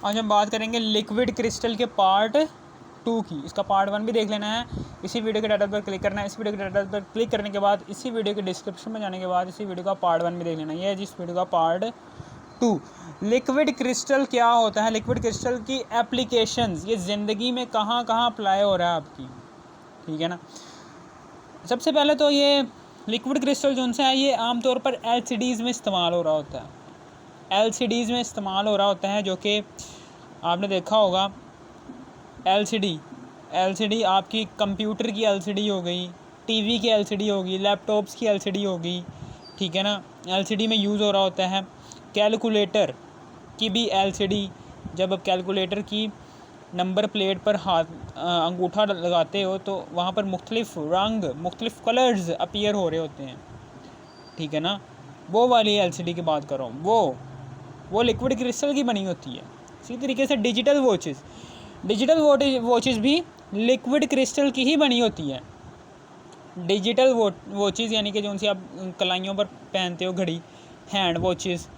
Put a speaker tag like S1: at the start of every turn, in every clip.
S1: आज हम बात करेंगे लिक्विड क्रिस्टल के पार्ट 2 की। इसका पार्ट 1 भी देख लेना है। इसी वीडियो के टाइटल पर क्लिक करना है। इस वीडियो के टाइटल पर क्लिक करने के बाद इसी वीडियो के डिस्क्रिप्शन में जाने के बाद इसी वीडियो का पार्ट 1 भी देख लेना है। ये है जिस वीडियो का पार्ट 2। लिक्विड क्रिस्टल क्या होता है, लिक्विड क्रिस्टल की एप्लीकेशंस, ये ज़िंदगी में कहाँ कहाँ अप्लाई हो रहा है आपकी, ठीक है ना। सबसे पहले तो ये लिक्विड क्रिस्टल जो है ये आमतौर पर LCDs में इस्तेमाल हो रहा होता है। LCDs में इस्तेमाल हो रहा होता है, जो कि आपने देखा होगा। LCD आपकी कंप्यूटर की LCD हो गई, टीवी की LCD होगी, लैपटॉप्स की LCD होगी, ठीक है ना। LCD में यूज़ हो रहा होता है। कैलकुलेटर की भी LCD, जब आप कैलकुलेटर की नंबर प्लेट पर हाथ अंगूठा लगाते हो तो वहाँ पर मुख्तलिफ रंग, मुख्तलिफ कलर्स अपीयर हो रहे होते हैं, ठीक है ना। वो वाली LCD की बात कर रहा हूँ, वो लिक्विड क्रिस्टल की बनी होती है। इसी तरीके से डिजिटल वॉचेस भी लिक्विड क्रिस्टल की ही बनी होती है। डिजिटल वॉचेस यानी कि जो उनसे आप कलाइयों पर पहनते हो, घड़ी, हैंड वॉचेस,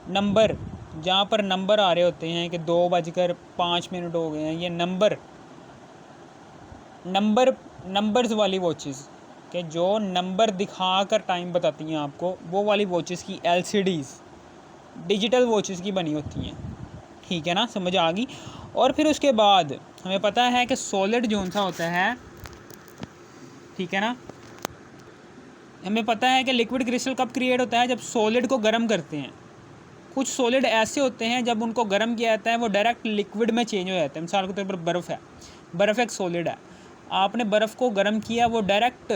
S1: नंबर, जहाँ पर नंबर आ रहे होते हैं कि 2:05 हो गए हैं, ये नंबर्स वाली वॉचेस के जो नंबर दिखा कर टाइम बताती हैं आपको, वो वाली वॉचेस की LCDs डिजिटल वॉचेस की बनी होती हैं, ठीक है ना, समझ आ गई। और फिर उसके बाद हमें पता है कि सॉलिड जो सा होता है, ठीक है ना, हमें पता है कि लिक्विड क्रिस्टल कब क्रिएट होता है, जब सॉलिड को गर्म करते हैं। कुछ सॉलिड ऐसे होते हैं जब उनको गर्म किया जाता है वो डायरेक्ट लिक्विड में चेंज हो जाता है। मिसाल के तौर पर बर्फ़ एक सॉलिड है, आपने बर्फ़ को गर्म किया, वो डायरेक्ट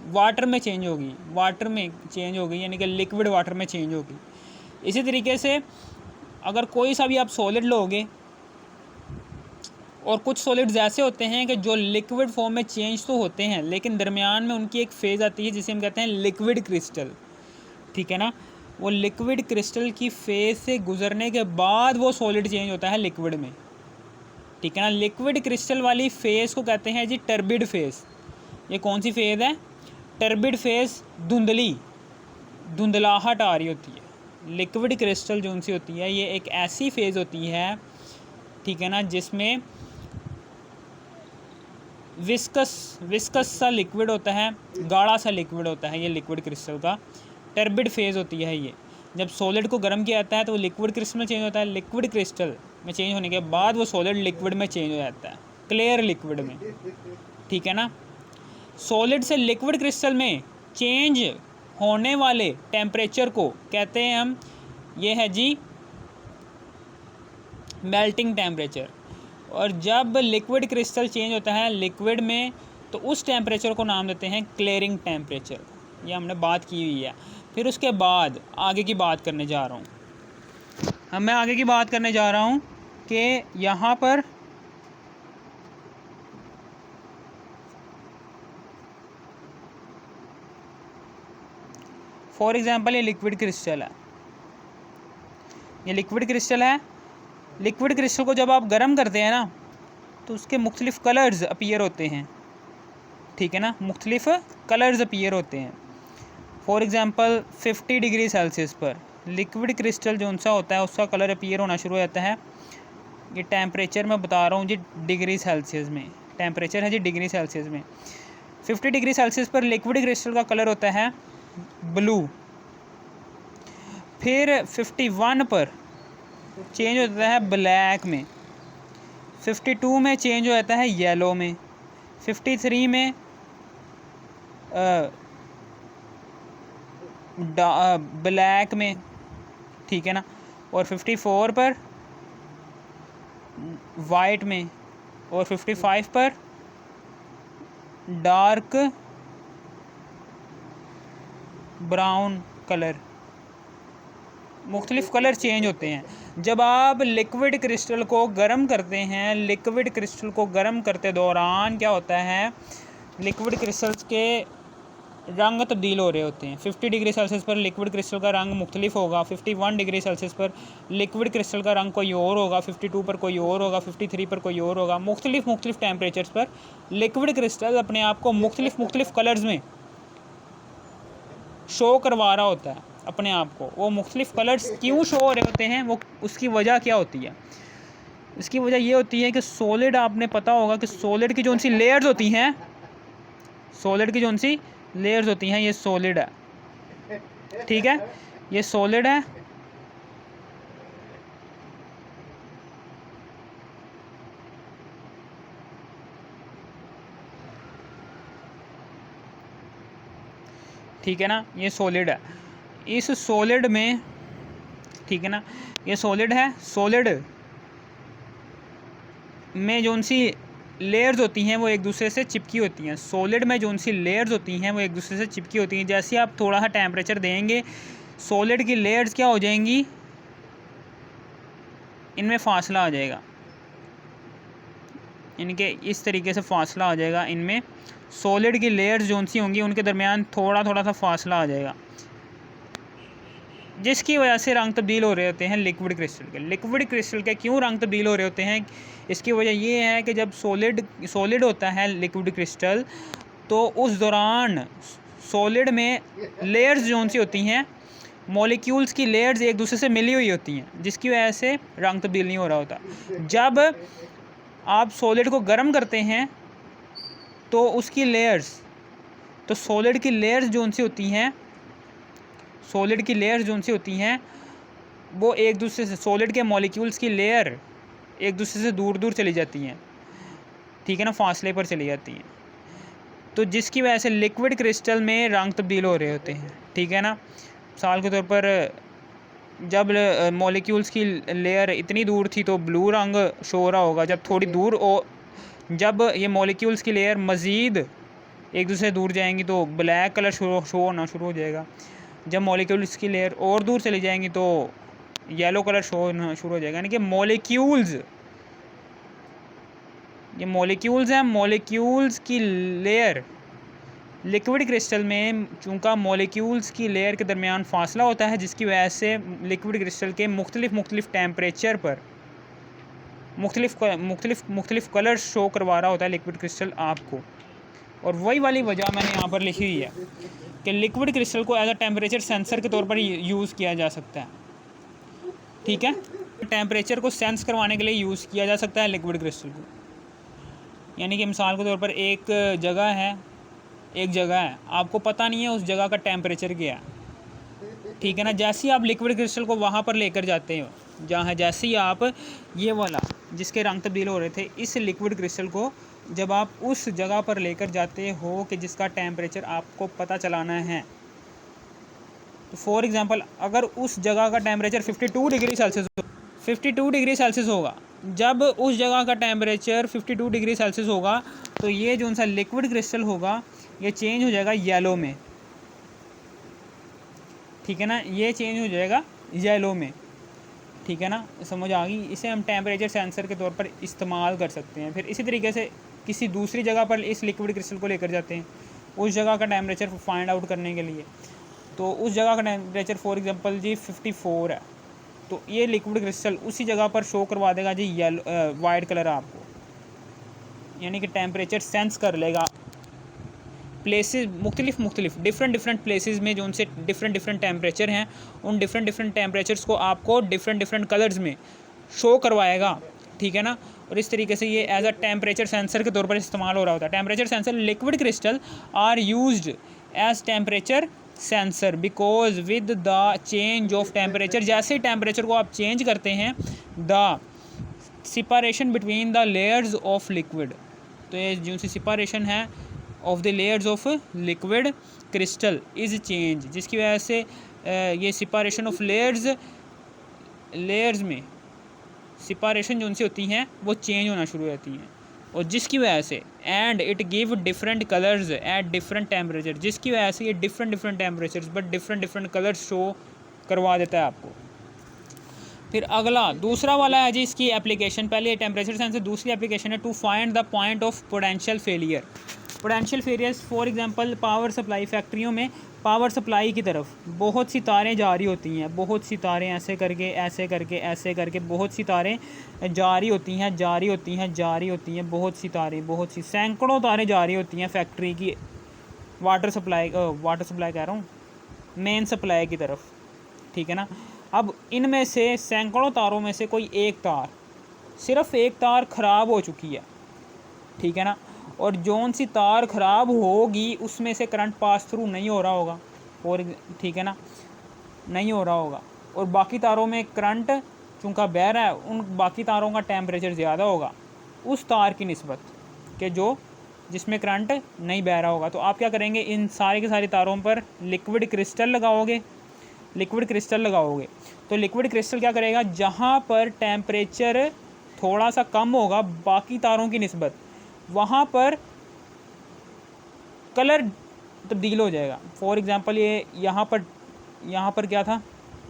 S1: वाटर में चेंज होगी, यानी कि लिक्विड वाटर में चेंज होगी। इसी तरीके से अगर कोई सा भी आप सॉलिड लोगे, और कुछ सॉलिड्स ऐसे होते हैं कि जो लिक्विड फॉर्म में चेंज तो होते हैं, लेकिन दरमियान में उनकी एक फेज़ आती है जिसे हम कहते हैं लिक्विड क्रिस्टल, ठीक है ना। वो लिक्विड क्रिस्टल की फेज़ से गुजरने के बाद वो सॉलिड चेंज होता है लिक्विड में, ठीक है ना। लिक्विड क्रिस्टल वाली फेज़ को कहते हैं जी टर्बिड फेज़। ये कौन सी फेज़ है? Turbid phase. धुंधलाहट आ रही होती है। लिक्विड क्रिस्टल जो सी होती है ये एक ऐसी फेज़ होती है, ठीक है ना, जिसमें विस्कस सा लिक्विड होता है, गाढ़ा सा लिक्विड होता है। ये लिक्विड क्रिस्टल का टर्बिड फेज़ होती है। ये जब सॉलिड को गर्म किया जाता है तो वो लिक्विड क्रिस्टल में चेंज होता है। लिक्विड क्रिस्टल में चेंज होने के बाद वो सॉलिड लिक्विड में चेंज हो जाता है, क्लियर लिक्विड में, ठीक है ना। सॉलिड से लिक्विड क्रिस्टल में चेंज होने वाले टेम्परेचर को कहते हैं हम, ये है जी मेल्टिंग टेम्परेचर। और जब लिक्विड क्रिस्टल चेंज होता है लिक्विड में तो उस टेम्परेचर को नाम देते हैं क्लियरिंग टेम्परेचर। ये हमने बात की हुई है। फिर उसके बाद आगे की बात करने जा रहा हूँ। मैं आगे की बात करने जा रहा हूँ कि यहाँ पर फॉर एग्ज़ाम्पल ये लिक्विड क्रिस्टल है, ये लिक्विड क्रिस्टल है। लिक्विड क्रिस्टल को जब आप गर्म करते हैं ना तो उसके मुख्तलिफ़ कलर्स अपीयर होते हैं, ठीक है ना, मुख्तलिफ़ कलर्स अपीयर होते हैं। फॉर एग्ज़ाम्पल 50 डिग्री सेल्सियस पर लिक्विड क्रिस्टल जो सा होता है उसका कलर अपीयर होना शुरू हो जाता है। ये टेम्परेचर मैं बता रहा हूँ जी डिग्री सेल्सियस में, टेम्परेचर है जी डिग्री सेल्सियस में। 50 डिग्री सेल्सियस पर लिक्विड क्रिस्टल का कलर होता है ब्लू। फिर 51 पर चेंज होता है ब्लैक में, 52 में चेंज हो जाता है येलो में, 53 में ब्लैक में, ठीक है ना, और 54 पर वाइट में, और 55 पर डार्क ब्राउन कलर। मुख्तलिफ़ कलर चेंज होते हैं जब आप लिक्विड क्रिस्टल को गर्म करते हैं। लिक्विड क्रिस्टल को गर्म करते दौरान क्या होता है, लिक्विड क्रिस्टल्स के रंग तब्दील हो रहे होते हैं। 50 डिग्री सेल्सियस पर लिक्विड क्रिस्टल का रंग मुख्तलिफ होगा, 51 डिग्री सेल्सियस पर लिक्विड क्रिस्टल का रंग कोई और होगा, 52 पर कोई और होगा, 53 पर कोई और होगा। मुख्तलिफ टेम्परेचर्स पर लिक्विड क्रिस्टल अपने आप को मुख्तलिफ कलर्स में शो करवा रहा होता है अपने आप को। वो मुख्तलिफ कलर्स क्यों शो हो रहे होते हैं, वो उसकी वजह क्या होती है? इसकी वजह ये होती है कि सॉलिड, आपने पता होगा कि सॉलिड की जो सी लेयर्स होती हैं, सॉलिड की जो सी लेयर्स होती हैं, ये सॉलिड है, ठीक है, ये सॉलिड है। ठीक है ना, ये सॉलिड है। इस सॉलिड में, ठीक है ना, ये सॉलिड है, सॉलिड में जो सी लेयर्स होती हैं वो एक दूसरे से चिपकी होती हैं। सॉलिड में जो सी लेयर्स होती हैं वो एक दूसरे से चिपकी होती हैं। जैसे आप थोड़ा सा टेम्परेचर देंगे, सॉलिड की लेयर्स क्या हो जाएंगी, इनमें फासला आ जाएगा, इनके इस तरीके से फासला आ जाएगा। इनमें सॉलिड की लेयर्स जो सी होंगी उनके दरमियान थोड़ा थोड़ा सा फासला आ जाएगा, जिसकी वजह से रंग तब्दील हो रहे होते हैं लिक्विड क्रिस्टल के। लिक्विड क्रिस्टल के क्यों रंग तब्दील हो रहे होते हैं, इसकी वजह ये है कि जब सॉलिड होता है लिक्विड क्रिस्टल, तो उस दौरान सॉलिड में लेयर्स जो सी होती हैं, मॉलिक्यूल्स की लेयर्स एक दूसरे से मिली हुई होती हैं, जिसकी वजह से रंग तब्दील नहीं हो रहा होता। जब आप सॉलिड को गर्म करते हैं तो उसकी लेयर्स, तो सॉलिड की लेयर्स जो सी होती हैं, सॉलिड की लेयर्स जो सी होती हैं वो एक दूसरे से, सॉलिड के मॉलिक्यूल्स की लेयर एक दूसरे से दूर दूर चली जाती हैं, ठीक है ना, फासले पर चली जाती हैं। तो जिसकी वजह से लिक्विड क्रिस्टल में रंग तब्दील हो रहे होते हैं, ठीक है ना। मिसाल के तौर पर जब मॉलिक्यूल्स की लेयर इतनी दूर थी तो ब्लू रंग शो हो रहा होगा, जब थोड़ी दूर जब ये मॉलिक्यूल्स की लेयर मज़ीद एक दूसरे दूर जाएंगी तो ब्लैक कलर शो होना शुरू हो जाएगा। जब मॉलिक्यूल्स की लेयर और दूर चली जाएंगी तो येलो कलर शो होना शुरू हो जाएगा। यानी कि मॉलिक्यूल्स, ये मॉलिक्यूल्स हैं, मॉलिक्यूल्स की लेयर लिक्विड क्रिस्टल में चूँकि मॉलिक्यूल्स की लेयर के दरमियान फासला होता है, जिसकी वजह से लिक्विड क्रिस्टल के मुख्तलिफ टेम्परेचर पर मुख्तलिफ कलर शो करवा रहा होता है लिक्विड क्रिस्टल आपको। और वही वाली वजह मैंने यहाँ पर लिखी हुई है कि लिक्विड क्रिस्टल को एज अ टेम्परेचर सेंसर के तौर पर यूज़ किया जा सकता है, ठीक है। टेम्परेचर को सेंस करवाने के लिए यूज़ किया जा सकता है लिक्विड क्रिस्टल को। यानी कि मिसाल के तौर पर एक जगह है, आपको पता नहीं है उस जगह का टेम्परेचर क्या है, ठीक है ना। जैसे ही आप लिक्विड क्रिस्टल को वहाँ पर लेकर जाते हो जहाँ, जैसे ही आप ये वाला जिसके रंग तब्दील हो रहे थे, इस लिक्विड क्रिस्टल को जब आप उस जगह पर लेकर जाते हो कि जिसका टेम्परेचर आपको पता चलाना है, तो फॉर एग्ज़ाम्पल अगर उस जगह का टेम्परेचर 52 डिग्री सेल्सियस होगा, जब उस जगह का टेम्परेचर 52 डिग्री सेल्सियस होगा तो ये जो सा लिक्विड क्रिस्टल होगा ये चेंज हो जाएगा येलो में, ठीक है ना, ये चेंज हो जाएगा येलो में, ठीक है ना, समझ आ गई। इसे हम टेम्परेचर सेंसर के तौर पर इस्तेमाल कर सकते हैं। फिर इसी तरीके से किसी दूसरी जगह पर इस लिक्विड क्रिस्टल को लेकर जाते हैं उस जगह का टेम्परेचर फाइंड आउट करने के लिए, तो उस जगह का टेम्परेचर फॉर एग्जांपल जी 54 है, तो ये लिक्विड क्रिस्टल उसी जगह पर शो करवा देगा जी येलो वाइट कलर आपको, यानी कि टेम्परेचर सेंस कर लेगा। प्लेसेस मुख्तलिफ डिफरेंट प्लेसेस में जो उनसे डिफरेंट टेम्परेचर हैं, उन डिफरेंट टेम्परेचर्स को आपको डिफरेंट कलर्स में शो करवाएगा, ठीक है ना। और इस तरीके से ये एज अ टेम्परेचर सेंसर के तौर पर इस्तेमाल हो रहा होता है। Temperature sensor liquid crystal are used as temperature sensor because with the change of temperature, जैसे ही टेम्परेचर को आप चेंज करते हैं, the separation between the layers of liquid, तो ये जो सी सेपरेशन है of the layers of liquid crystal is change, जिसकी वजह से ये सेपरेशन ऑफ लेयर्स में सेपरेशन जो उनसे होती हैं वो चेंज होना शुरू हो जाती हैं, और जिसकी वजह से and it give different colours at different temperature, जिसकी वजह से ये different temperatures but different colours show करवा देता है आपको। फिर अगला दूसरा वाला है जी इसकी एप्लीकेशन, पहले टेम्परेचर सेंसर, दूसरी एप्लीकेशन है to find the point of potential failure. Potential failures for example power supply, फैक्ट्रियों में पावर सप्लाई की तरफ बहुत सी तारें जारी होती हैं, बहुत सी तारें ऐसे करके बहुत सी तारें जारी होती हैं, बहुत सी सैकड़ों तारें जारी होती हैं फैक्ट्री की वाटर सप्लाई कह रहा हूँ, मेन सप्लाई की तरफ, ठीक है ना। अब इनमें से सैकड़ों तारों में से कोई एक तार सिर्फ एक तार ख़राब हो चुकी है, ठीक है ना, और जौन सी तार ख़राब होगी उसमें से करंट पास थ्रू नहीं हो रहा होगा, और ठीक है ना, नहीं हो रहा होगा, और बाकी तारों में करंट चूँकि बह रहा है, उन बाकी तारों का टेम्परेचर ज़्यादा होगा उस तार की निस्बत कि जो जिसमें करंट नहीं बह रहा होगा। तो आप क्या करेंगे, इन सारी की सारी तारों पर लिक्विड क्रिस्टल लगाओगे। लिक्विड क्रिस्टल लगाओगे तो लिक्विड क्रिस्टल क्या करेगा, जहाँ पर टेम्परेचर थोड़ा सा कम होगा बाकी तारों की निस्बत, वहाँ पर कलर तब्दील हो जाएगा। फॉर एग्ज़ाम्पल ये यहाँ पर क्या था,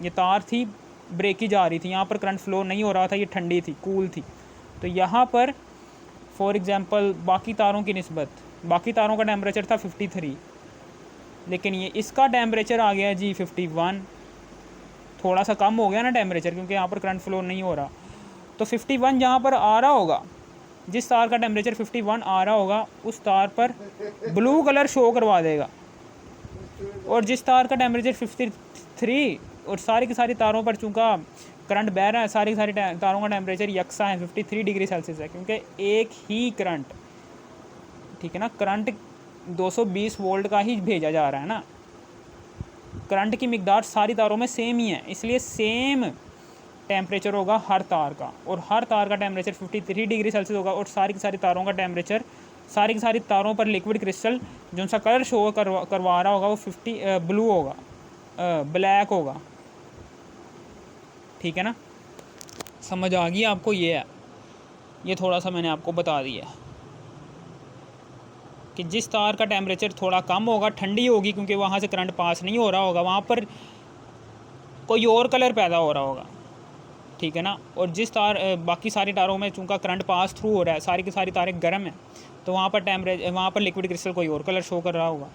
S1: ये तार थी ब्रेकी जा रही थी, यहाँ पर करंट फ्लो नहीं हो रहा था, ये ठंडी थी, कूल थी। तो यहाँ पर फॉर एग्ज़ाम्पल बाकी तारों की निस्बत, बाकी तारों का टेम्परेचर था 53, लेकिन ये इसका टेम्परेचर आ गया जी 51, थोड़ा सा कम हो गया ना टेम्परेचर, क्योंकि यहाँ पर करंट फ्लो नहीं हो रहा। तो 51 जहाँ पर आ रहा होगा, जिस तार का टेम्परेचर 51 आ रहा होगा उस तार पर ब्लू कलर शो करवा देगा, और जिस तार का टेम्परेचर 53 और सारी की सारी तारों पर चूँका करंट बह रहा है, सारी की सारी तारों का टेम्परेचर यकसा है, 53 डिग्री सेल्सियस है, क्योंकि एक ही करंट, ठीक है ना, करंट 220 वोल्ट का ही भेजा जा रहा है ना, करंट की मिकदार सारी तारों में सेम ही है, इसलिए सेम टेम्परेचर होगा हर तार का, और हर तार का टेम्परेचर 53 डिग्री सेल्सियस होगा, और सारी की सारी तारों का टेम्परेचर, सारी की सारी तारों पर लिक्विड क्रिस्टल जो सा कलर शो करवा रहा होगा वो 50 ब्लू होगा, ब्लैक होगा, ठीक है ना। समझ आ गई आपको? ये थोड़ा सा मैंने आपको बता दिया कि जिस तार का टेम्परेचर थोड़ा कम होगा, ठंडी होगी क्योंकि वहाँ से करंट पास नहीं हो रहा होगा, वहाँ पर कोई और कलर पैदा हो रहा होगा, ठीक है ना। और जिस तार बाकी सारी तारों में चूँकि करंट पास थ्रू हो रहा है, सारी की सारी तारें गर्म हैं, तो वहाँ पर लिक्विड क्रिस्टल कोई और कलर शो कर रहा होगा,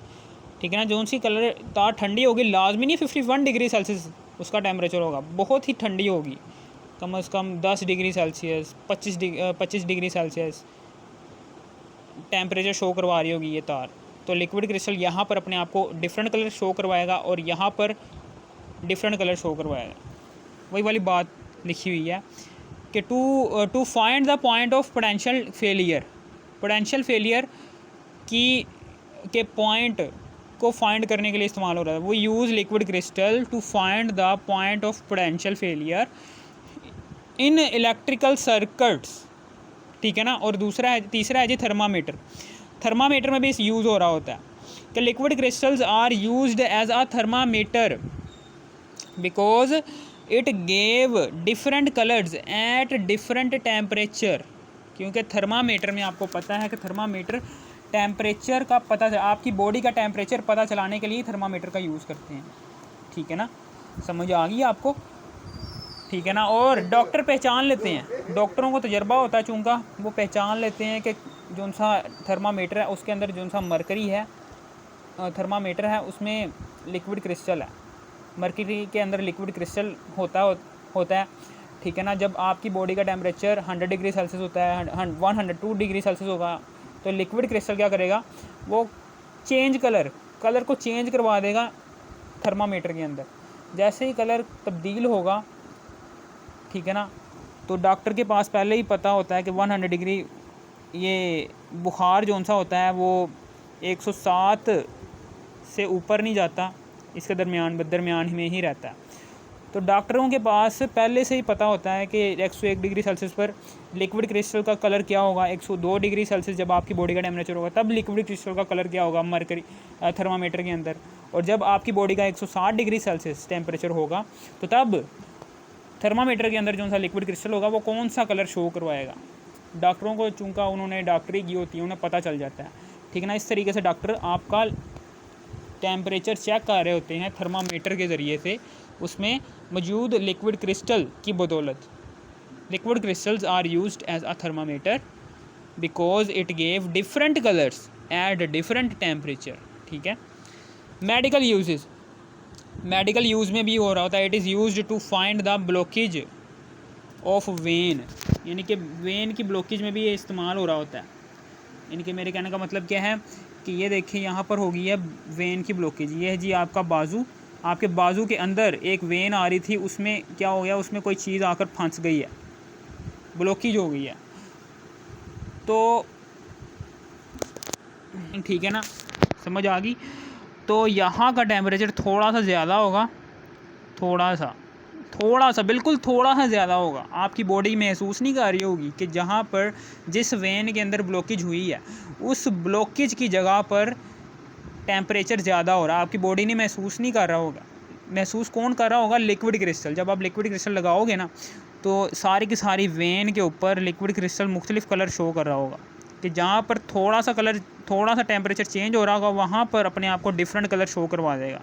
S1: ठीक है ना। जो सी कलर तार ठंडी होगी, लाजमी नहीं 51 डिग्री सेल्सियस उसका टेम्परेचर होगा, बहुत ही ठंडी होगी, कम से कम 10 degree Celsius, 25 degree Celsius temperature show करवा रही होगी ये तार। तो लिक्विड क्रिस्टल यहाँ पर अपने आप को डिफरेंट कलर शो करवाएगा और यहाँ पर डिफरेंट कलर शो करवाएगा। वही वाली बात लिखी हुई है कि to find the point of potential failure के पॉइंट को फाइंड करने के लिए इस्तेमाल हो रहा है। वो use liquid crystal to find the point of potential failure in electrical circuits, ठीक है ना। और तीसरा है जी थर्मामीटर में भी इस यूज़ हो रहा होता है कि liquid crystals are used as a thermometer because it gave different colours at different temperature. क्योंकि थर्मामीटर में आपको पता है कि थर्मामीटर टेम्परेचर का आपकी बॉडी का टेम्परेचर पता चलाने के लिए थर्मामीटर का यूज़ करते हैं, ठीक है ना। समझ आ गई आपको? ठीक है ना। और डॉक्टर पहचान लेते हैं, डॉक्टरों को तजर्बा होता है, चूँकि वो पहचान लेते हैं कि जो सा थर्मामीटर है उसके अंदर जो सा मरकरी है, थर्मामीटर है उसमें लिक्विड क्रिस्टल है, मरकरी के अंदर लिक्विड क्रिस्टल होता है, ठीक है ना। जब आपकी बॉडी का टेम्परेचर 100 डिग्री सेल्सियस होता है, 102 डिग्री सेल्सियस होगा, तो लिक्विड क्रिस्टल क्या करेगा, वो कलर को चेंज करवा देगा थर्मामीटर के अंदर। जैसे ही कलर तब्दील होगा, ठीक है ना, तो डॉक्टर के पास पहले ही पता होता है कि 100 डिग्री ये बुखार जो सा होता है वो 107 से ऊपर नहीं जाता, इसके दरमियान में ही रहता है। तो डॉक्टरों के पास पहले से ही पता होता है कि 101 डिग्री सेल्सियस पर लिक्विड क्रिस्टल का कलर क्या होगा, 102 डिग्री सेल्सियस जब आपकी बॉडी का टेम्परेचर होगा तब लिक्विड क्रिस्टल का कलर क्या होगा मरकरी थर्मामीटर के अंदर, और जब आपकी बॉडी का 160 डिग्री सेल्सियस टेम्परेचर होगा तो तब थर्मामीटर के अंदर जो सा लिक्विड क्रिस्टल होगा वो कौन सा कलर शो करवाएगा। डॉक्टरों को चूँकि उन्होंने डॉक्टरी की होती है, उन्हें पता चल जाता है, ठीक है ना। इस तरीके से डॉक्टर आपका टेम्परेचर चेक कर रहे होते हैं थर्मामीटर के ज़रिए से, उसमें मौजूद लिक्विड क्रिस्टल की बदौलत। Liquid crystals are used as a thermometer because it gave different colours at different temperature, ठीक है। मेडिकल यूज़ में भी हो रहा होता है। It is used to find the blockage of vein, यानी कि वेन की ब्लॉकेज में भी ये इस्तेमाल हो रहा होता है। यानी कि मेरे कहने का मतलब क्या है कि ये देखिए यहाँ पर होगी है वेन की ब्लॉकेज, ये है जी आपका बाजू, आपके बाजू के अंदर एक वेन आ रही थी, उसमें क्या हो गया, उसमें कोई चीज़ आकर फंस गई है, ब्लॉकेज हो गई है। तो ठीक है ना, समझ आ गई। तो यहाँ का टेम्परेचर थोड़ा सा ज़्यादा होगा, थोड़ा सा बिल्कुल थोड़ा सा ज़्यादा होगा। आपकी बॉडी महसूस नहीं कर रही होगी कि जहाँ पर जिस वेन के अंदर ब्लॉकेज हुई है उस ब्लॉकेज की जगह पर टेम्परेचर ज़्यादा हो रहा है। आपकी बॉडी ने महसूस नहीं कर रहा होगा। महसूस कौन कर रहा होगा? Liquid crystal. जब आप लिक्विड क्रिस्टल लगाओगे ना तो सारी की सारी वेन के ऊपर लिक्विड क्रिस्टल मुख्तलिफ़ कलर शो कर रहा होगा कि जहाँ पर थोड़ा सा टेम्परेचर चेंज हो रहा होगा वहाँ पर अपने आप को डिफरेंट कलर शो करवा देगा।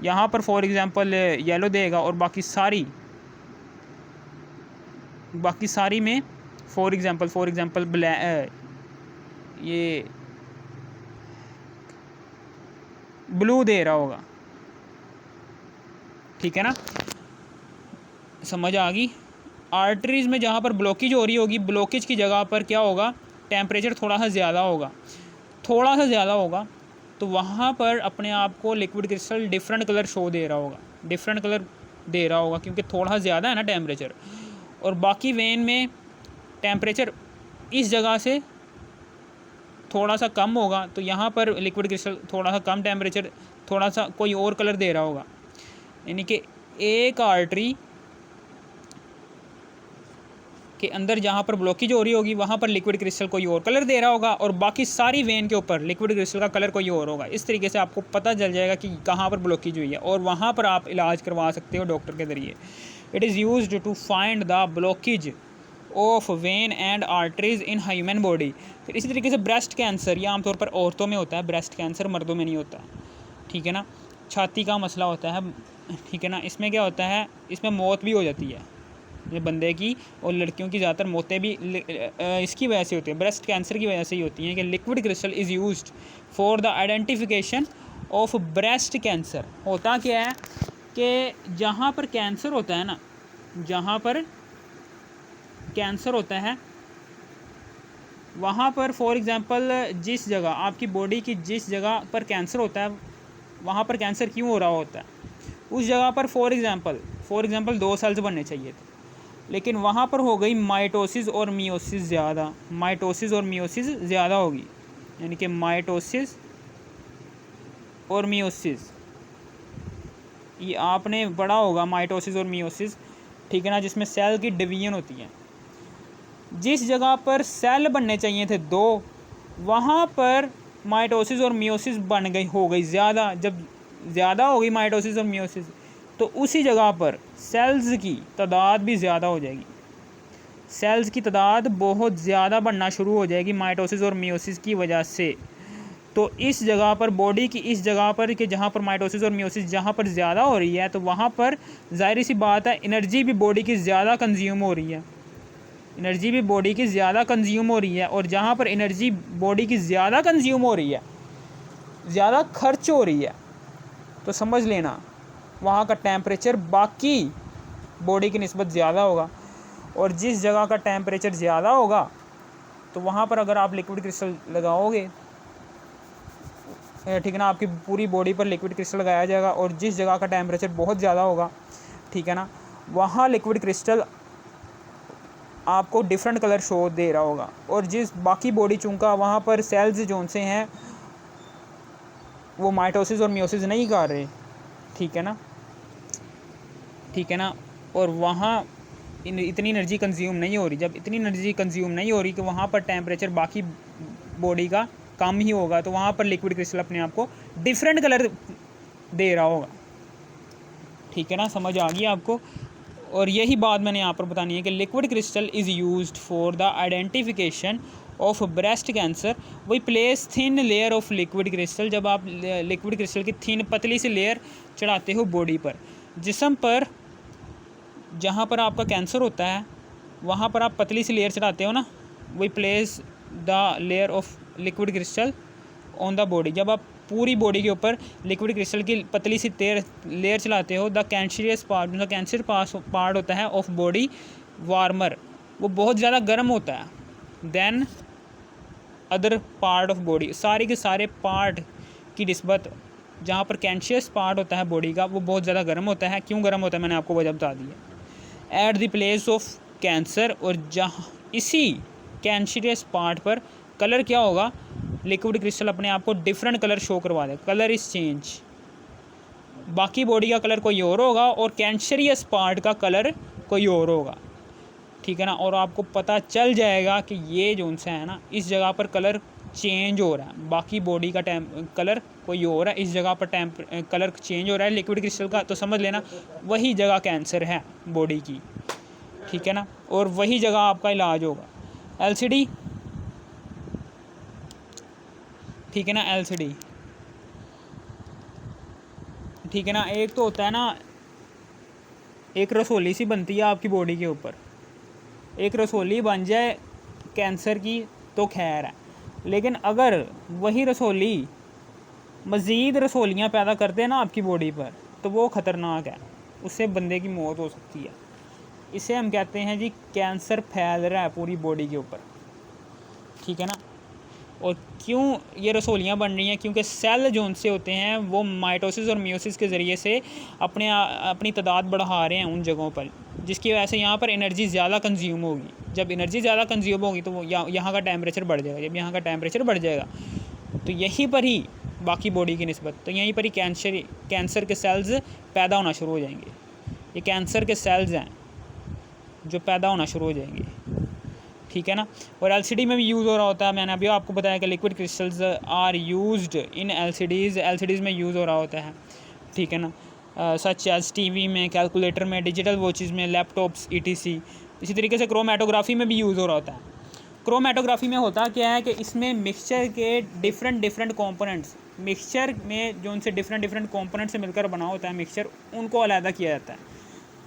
S1: यहाँ पर फॉर एग्ज़ाम्पल येलो देगा और बाकी सारी में फॉर एग्ज़ाम्पल ब्लैक, ये ब्लू दे रहा होगा। ठीक है ना, समझ आ गई। आर्टरीज़ में जहाँ पर ब्लॉकेज हो रही होगी, ब्लॉकेज की जगह पर क्या होगा? टेम्परेचर थोड़ा सा ज़्यादा होगा तो वहाँ पर अपने आप को लिक्विड क्रिस्टल डिफरेंट कलर दे रहा होगा क्योंकि थोड़ा ज़्यादा है ना टेम्परेचर। और बाकी वेन में टेम्परेचर इस जगह से थोड़ा सा कम होगा तो यहाँ पर लिक्विड क्रिस्टल थोड़ा सा कम टेम्परेचर, थोड़ा सा कोई और कलर दे रहा होगा। यानी कि एक आर्टरी के अंदर जहाँ पर ब्लॉकेज हो रही होगी वहाँ पर लिक्विड क्रिस्टल कोई और कलर दे रहा होगा और बाकी सारी वेन के ऊपर लिक्विड क्रिस्टल का कलर कोई और होगा। इस तरीके से आपको पता चल जाएगा कि कहाँ पर ब्लॉकेज हुई है और वहाँ पर आप इलाज करवा सकते हो डॉक्टर के ज़रिए। It is used to find the blockage of vein and arteries in human body. फिर इसी तरीके से ब्रेस्ट कैंसर, ये आमतौर पर औरतों में होता है, ब्रेस्ट कैंसर मर्दों में नहीं होता। ठीक है ना। छाती का मसला होता है, ठीक है ना, इसमें क्या होता है, इसमें मौत भी हो जाती है ये बंदे की, और लड़कियों की ज़्यादातर मौतें भी इसकी वजह से होती है, ब्रेस्ट कैंसर की वजह से ही होती हैं कि liquid crystal is used for the identification of breast cancer. होता क्या है कि जहाँ पर कैंसर होता है ना, जहाँ पर कैंसर होता है वहाँ पर फॉर एग्ज़ाम्पल जिस जगह आपकी बॉडी की जिस जगह पर कैंसर होता है वहाँ पर कैंसर क्यों हो रहा होता है, उस जगह पर फॉर एग्ज़ाम्पल 2 सेल्स बनने चाहिए थे, लेकिन वहाँ पर हो गई माइटोसिस और मियोसिस ज़्यादा होगी। यानी कि माइटोसिस और मियोसिस ये आपने पढ़ा होगा, माइटोसिस और मियोसिस, ठीक है ना, जिसमें सेल की डिवीजन होती है। जिस जगह पर सेल बनने चाहिए थे 2, वहाँ पर माइटोसिस और मियोसिस हो गई ज़्यादा। जब ज़्यादा हो गई माइटोसिस और मियोसिस तो उसी जगह पर सेल्स की तादाद भी ज़्यादा हो जाएगी, सेल्स की तादाद बहुत ज़्यादा बढ़ना शुरू हो जाएगी माइटोसिस और मियोसिस की वजह से। तो इस जगह पर बॉडी की इस जगह पर कि जहाँ पर माइटोसिस और मियोसिस जहाँ पर ज़्यादा हो रही है तो वहाँ पर ज़ाहिर सी बात है एनर्जी भी बॉडी की ज़्यादा कंज्यूम हो रही है, और जहाँ पर एनर्जी बॉडी की ज़्यादा कंज्यूम हो रही है, ज़्यादा खर्च हो रही है, तो समझ लेना वहाँ का टेम्परेचर बाकी बॉडी की निस्बत ज़्यादा होगा। और जिस जगह का टेम्परेचर ज़्यादा होगा तो वहाँ पर अगर आप लिक्विड क्रिस्टल लगाओगे, ठीक है ना, आपकी पूरी बॉडी पर लिक्विड क्रिस्टल लगाया जाएगा। और जिस जगह का टेम्परेचर बहुत ज़्यादा होगा, ठीक है ना, वहाँ लिक्विड क्रिस्टल आपको डिफरेंट कलर शो दे रहा होगा। और जिस बाकी बॉडी चूँका वहाँ पर सेल्स जो से हैं वो माइटोसिस और मियोसिस नहीं कर रहे, ठीक है ना, और वहाँ इतनी एनर्जी कंज्यूम नहीं हो रही। जब इतनी एनर्जी कंज्यूम नहीं हो रही कि वहाँ पर टेम्परेचर बाकी बॉडी का कम ही होगा तो वहाँ पर लिक्विड क्रिस्टल अपने आप को डिफरेंट कलर दे रहा होगा। ठीक है ना, समझ आ गई आपको। और यही बात मैंने यहाँ पर बतानी है कि liquid crystal is used for the identification of breast cancer. वही place thin layer of liquid crystal, जब आप लिक्विड क्रिस्टल की थिन पतली सी लेयर चढ़ाते हो बॉडी पर, जिस्म पर जहाँ पर आपका कैंसर होता है वहाँ पर आप पतली सी लेयर चढ़ाते हो ना, वही place the layer of liquid crystal on the body. जब आप पूरी बॉडी के ऊपर लिक्विड क्रिस्टल की पतली सी लेयर चलाते हो, द कैंसरियस पार्ट होता है ऑफ बॉडी वार्मर, वो बहुत ज़्यादा गर्म होता है than other part of body. सारे के सारे पार्ट की निस्बत जहाँ पर कैंसरियस पार्ट होता है बॉडी का वो बहुत ज़्यादा गर्म होता है। क्यों गर्म होता है मैंने आपको वजह बता दी है। At the place of cancer, और जहाँ इसी कैंसरियस पार्ट पर कलर क्या होगा, लिक्विड क्रिस्टल अपने आप को डिफरेंट कलर शो करवा देगा, कलर इज चेंज। बाकी बॉडी का कलर कोई और होगा और कैंसरियस पार्ट का कलर कोई और होगा, ठीक है ना। और आपको पता चल जाएगा कि ये जो सा है ना, इस जगह पर कलर चेंज हो रहा है, बाकी बॉडी का कलर कोई और है, इस जगह पर कलर चेंज हो रहा है लिक्विड क्रिस्टल का, तो समझ लेना वही जगह कैंसर है बॉडी की, ठीक है ना। और वही जगह आपका इलाज होगा। एलसीडी, ठीक है ना, एलसीडी, ठीक है ना। एक तो होता है ना, एक रसोली सी बनती है आपकी बॉडी के ऊपर, एक रसोली बन जाए कैंसर की तो खैर है, लेकिन अगर वही रसोली मज़ीद रसोलियाँ पैदा करते हैं ना आपकी बॉडी पर, तो वो ख़तरनाक है, उससे बंदे की मौत हो सकती है। इसे हम कहते हैं जी कैंसर फैल रहा है पूरी बॉडी के ऊपर, ठीक है ना। और क्यों ये रसोलियाँ बन रही हैं, क्योंकि सेल जो उनसे होते हैं वो माइटोसिस और मियोसिस के ज़रिए से अपनी तादाद बढ़ा रहे हैं उन जगहों पर, जिसकी वजह से यहाँ पर एनर्जी ज़्यादा कंज्यूम होगी। जब एनर्जी ज़्यादा कंज्यूम होगी तो वो यहाँ का टेम्परेचर बढ़ जाएगा, जब यहाँ का टेम्परेचर बढ़ जाएगा तो यहीं पर ही बाकी बॉडी की निस्बत, तो यहीं पर ही कैंसर के सेल्स पैदा होना शुरू हो जाएंगे। ये कैंसर के सेल्स हैं जो पैदा होना शुरू हो जाएंगे, ठीक है ना। और एलसीडी में भी यूज़ हो रहा होता है, मैंने अभी आपको बताया कि liquid crystals are used in LCDs में यूज़ हो रहा होता है, ठीक है ना। सच एज टीवी में, कैलकुलेटर में, डिजिटल वॉचेज़ में, लैपटॉप्स ईटीसी। इसी तरीके से क्रोमेटोग्राफी में भी यूज़ हो रहा होता है। क्रोमेटोग्राफी में होता क्या है कि इसमें मिक्सचर के डिफरेंट कंपोनेंट्स, मिक्सचर में जो उनसे डिफरेंट कंपोनेंट से मिलकर बना होता है मिक्सचर, उनको अलहदा किया जाता है।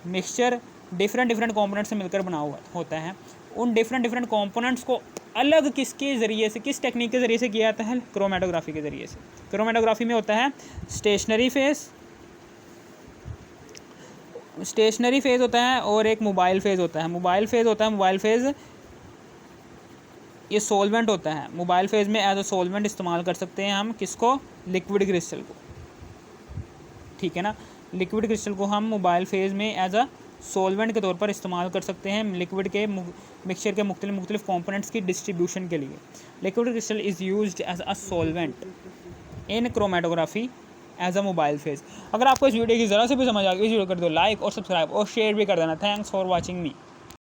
S1: मिक्सचर डिफरेंट कंपोनेंट से मिलकर बना हुआ होता है, उन डिफरेंट कंपोनेंट्स को अलग किसके ज़रिए से, किस टेक्निक के ज़रिए से किया जाता है, क्रोमेटोग्राफी के ज़रिए से। क्रोमेटोग्राफी में होता है स्टेशनरी फेज़ होता है और एक मोबाइल फेज़ होता है। मोबाइल फेज़ ये सॉल्वेंट होता है। मोबाइल फेज़ में एज अ सॉल्वेंट इस्तेमाल कर सकते हैं हम किसको, लिक्विड क्रिस्टल को, ठीक है ना। लिक्विड क्रिस्टल को हम मोबाइल फेज़ में एज अ सॉल्वेंट के तौर पर इस्तेमाल कर सकते हैं लिक्विड के मिक्सचर के मुख्तलिफ कंपोनेंट्स की डिस्ट्रीब्यूशन के लिए। Liquid crystal is used as a solvent in chromatography as a mobile phase. अगर आपको इस वीडियो की ज़रा से भी समझ आ गई, इस वीडियो कर दो लाइक और सब्सक्राइब और शेयर भी कर देना। Thanks for watching me.